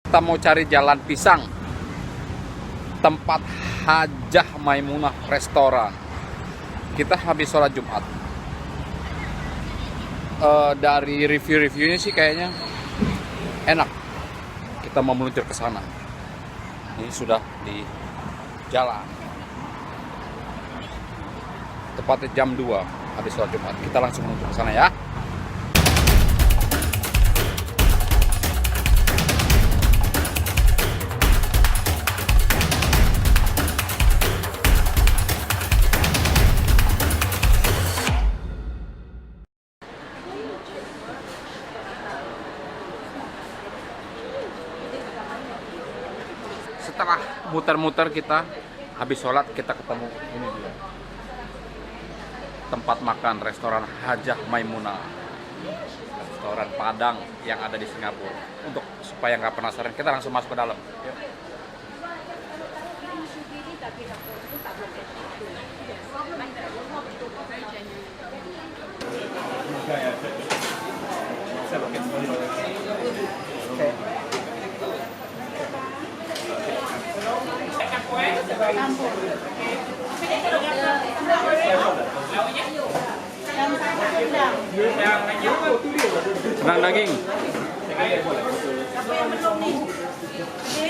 Kita mau cari Jalan Pisang, tempat Hajah Maimunah restoran. Kita habis sholat Jumat. Dari review-reviewnya sih kayaknya enak. Kita mau meluncur ke sana. Ini sudah di jalan. Tepatnya jam 2 habis sholat Jumat. Kita langsung menuju ke sana ya. Setelah muter-muter kita habis sholat, kita ketemu ini dia, tempat makan restoran Hajah Maimunah, restoran Padang yang ada di Singapura. Untuk supaya nggak penasaran, kita langsung masuk ke dalam. Yuk. Rendang daging.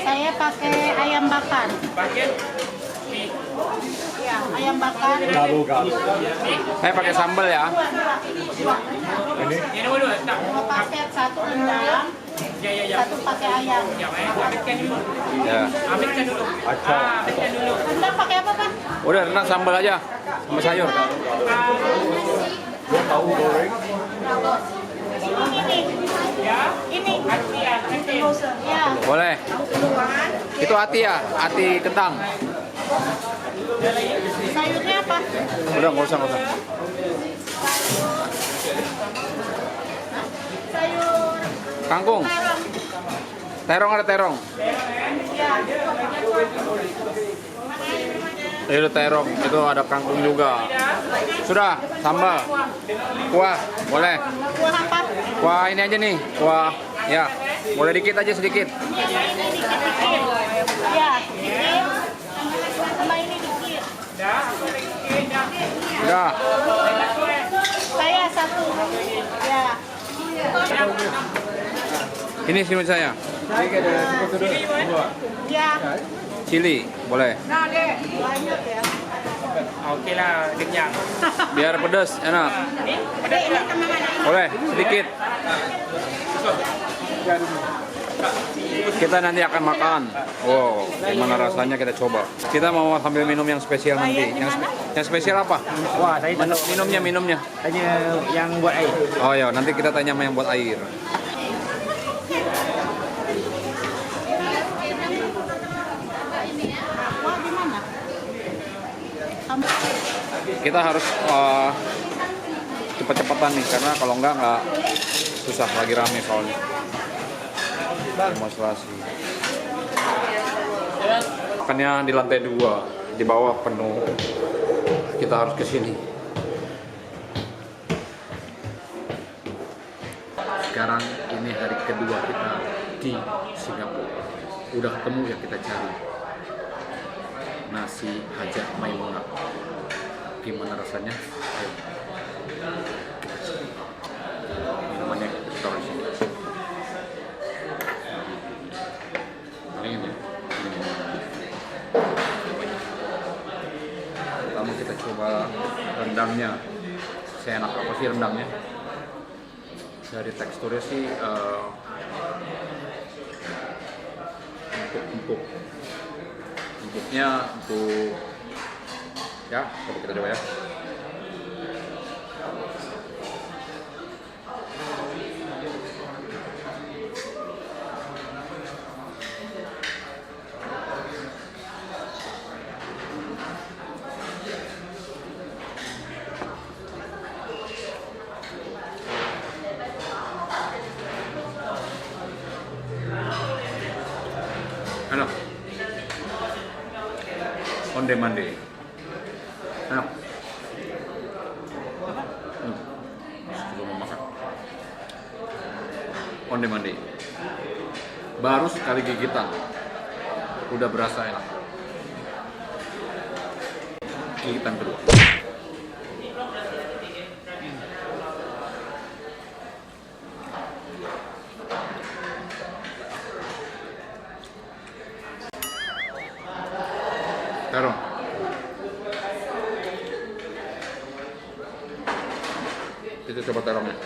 Saya pakai ayam bakar. Ya, ayam bakar. Saya pakai sambal ya. Dua paket, satu rendang, satu pakai ayam. Ya. Rendang pakai apa, Pak? Udah rendang sambal aja sama sayur. Ini. Ya. Boleh. Itu hati ya, hati kentang. Sayurnya apa? Udah nggak usah. Sayur Kangkung. terong. Terong ada terong. Ya. Itu terong, itu ada kangkung juga. Sudah, sambal. Kuah, boleh. Kuah apa? Kuah ini aja nih, kuah. Ya, boleh dikit aja sedikit. Ini dikit-dikit. Ya, dikit. Sama ini dikit. Udah. Saya satu. Ya. Ini sini saya. Ya. Chili, boleh. Banyak ya. Oke lah, kenyang. Biar pedas, enak. Dek, ini sama anak. Boleh, sedikit. Kita nanti akan makan. Wow, gimana rasanya kita coba. Kita mau sambil minum yang spesial nanti. Yang spesial apa? Wah, tadi Minumnya. tanya yang buat air. Oh ya, nanti kita tanya sama yang buat air. Wah, gimana? Kita harus cepet-cepetan nih, karena kalau enggak susah, lagi rame soalnya. Demonstrasi. Makannya di lantai 2, di bawah penuh. Kita harus ke sini. Sekarang ini hari kedua kita di Singapura. Udah ketemu yang kita cari. Nasi Hajah Maimunah. Gimana rasanya? Ayo. Kita coba. Minumannya kita taruh di sini. Ini. Pertama kita coba rendangnya. Seenak apa sih rendangnya? Dari teksturnya sih empuk. Empuknya empuk. Ya, coba kita coba ya. Enak. Onde-mande. Enak. Coba mau makan. Onde-mande. Baru sekali gigitan udah berasa enak. Gigitan kedua. Terong. Kita coba terongnya.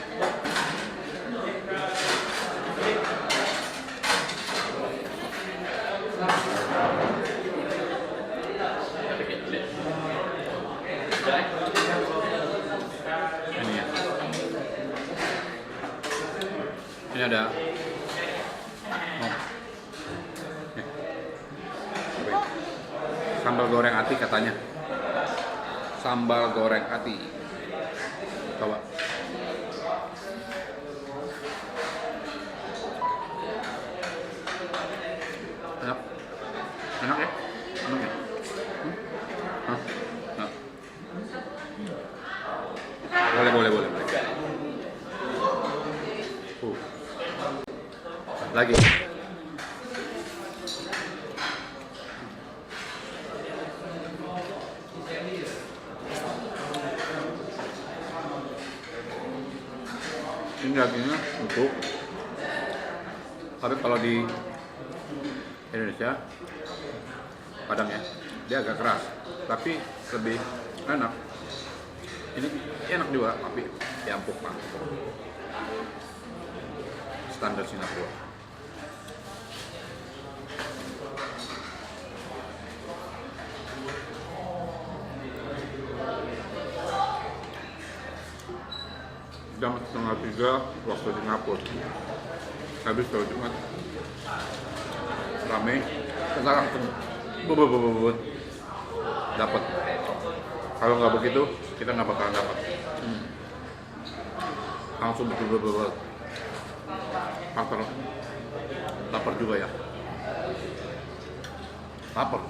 Ini ya. Ini ada. Oh. Nih. Sambal goreng ati katanya. Sambal goreng ati. Coba. Enak. Enak ya? Enak ya? Hah? Nah. Boleh. Lagi. Ini dagingnya empuk, tapi kalau di Indonesia Padang ya, dia agak keras, tapi lebih enak. Ini enak juga, tapi ya empuk banget. Standar Singapura. Jam 2:30 waktu Singapura. Habis kalau Jumat rame, kita langsung bubut dapat. Kalau nggak begitu, kita nggak bakalan dapat. Langsung bubut. Lapar juga ya. Lapar.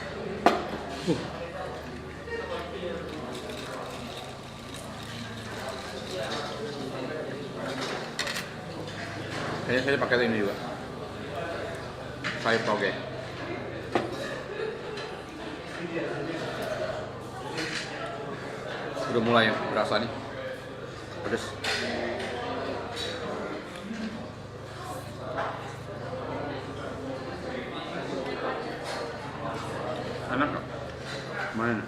Kayaknya saya pakai ini juga. Sayur toge. Udah mulai berasa nih. Pedes. Enak nggak? Mana?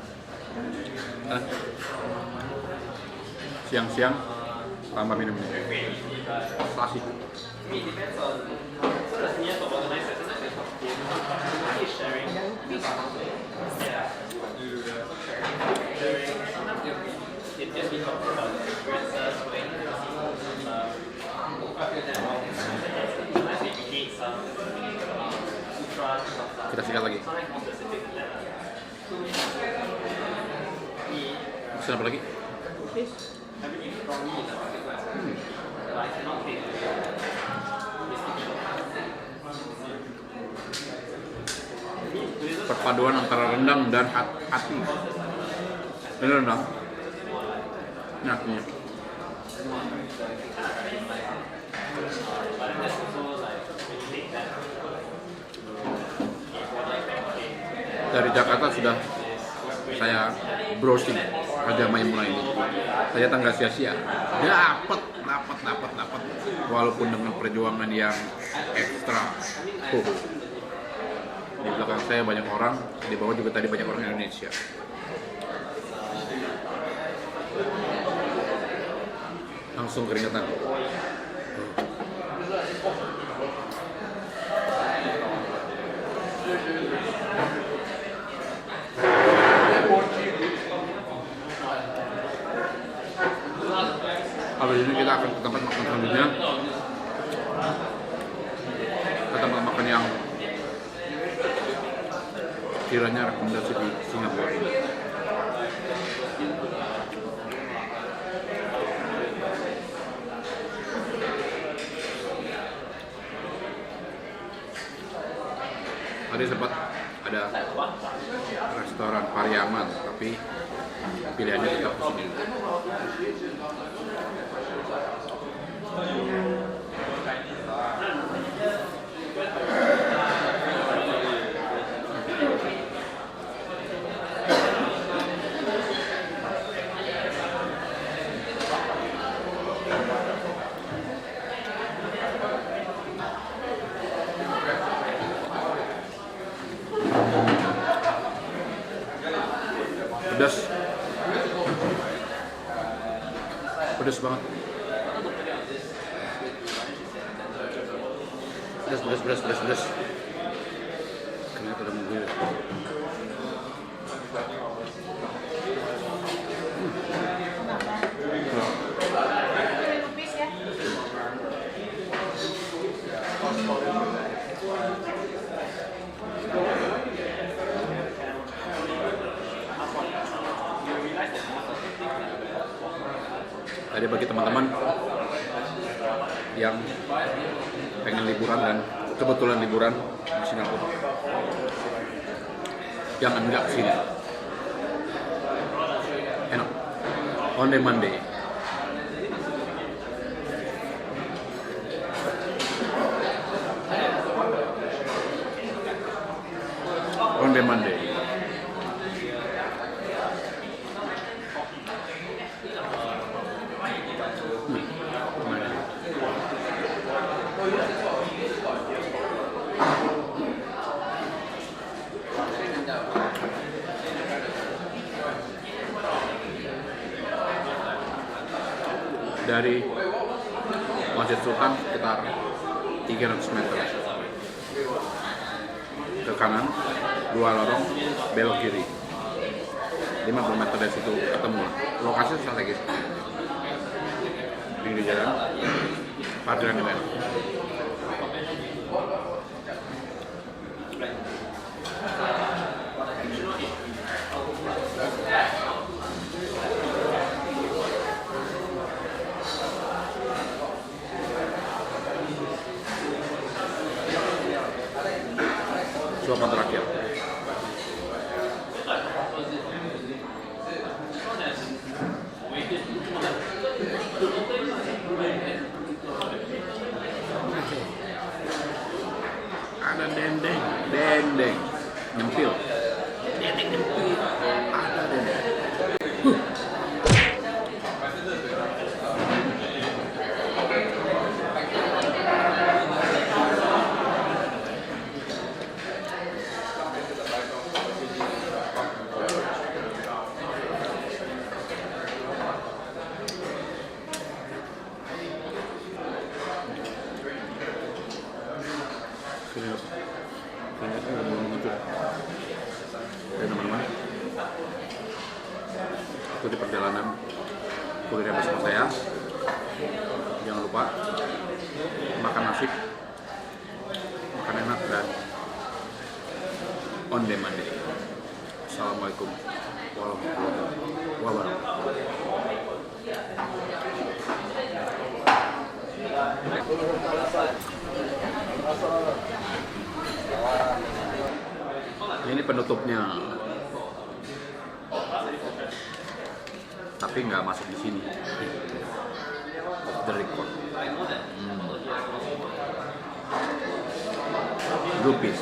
Siang-siang tambah minum ini. Klasik. Kita sikat lagi. Pesan apa lagi? Perpaduan antara rendang dan hati. Ini rendang. Ini hatinya. Dari Jakarta sudah saya browsing Raja Maimunah ini. Saya nggak sia-sia. Dapat. Walaupun dengan perjuangan yang ekstra. Di belakang saya banyak orang, di bawah juga tadi banyak orang Indonesia. Langsung keringetan. Habis ini kita akan ke tempat makan selanjutnya. Ke tempat makan yang kiranya rekomendasi di Singapura. Tadi sempat ada restoran Pariaman, tapi pilihannya tetap di sini. Pedas. Pedas banget. Pedas. Ternyata udah mengguyur. Lupis ya. Tadi bagi teman-teman yang pengen liburan dan kebetulan liburan di Singapura, jangan nggak kesini. Enak. On Monday. On Monday. Dari Masjid Sultan sekitar 300 meter ke kanan, 2 lorong belok kiri, 50 meter dari situ ketemu. Lokasi strategis, pinggir jalan, parkiran event. Suapan terakhir. Ada dendeng nyempil. Dendeng nyempil. Ada dendeng. Ternyata belum muncul. Oke teman-teman, ikuti perjalanan kuliner bersama saya. Jangan lupa makan nasi, makan enak, dan on demand. Assalamualaikum warahmatullahi wabarakatuh. Ini penutupnya, tapi nggak masuk di sini. Off the record. Lupis.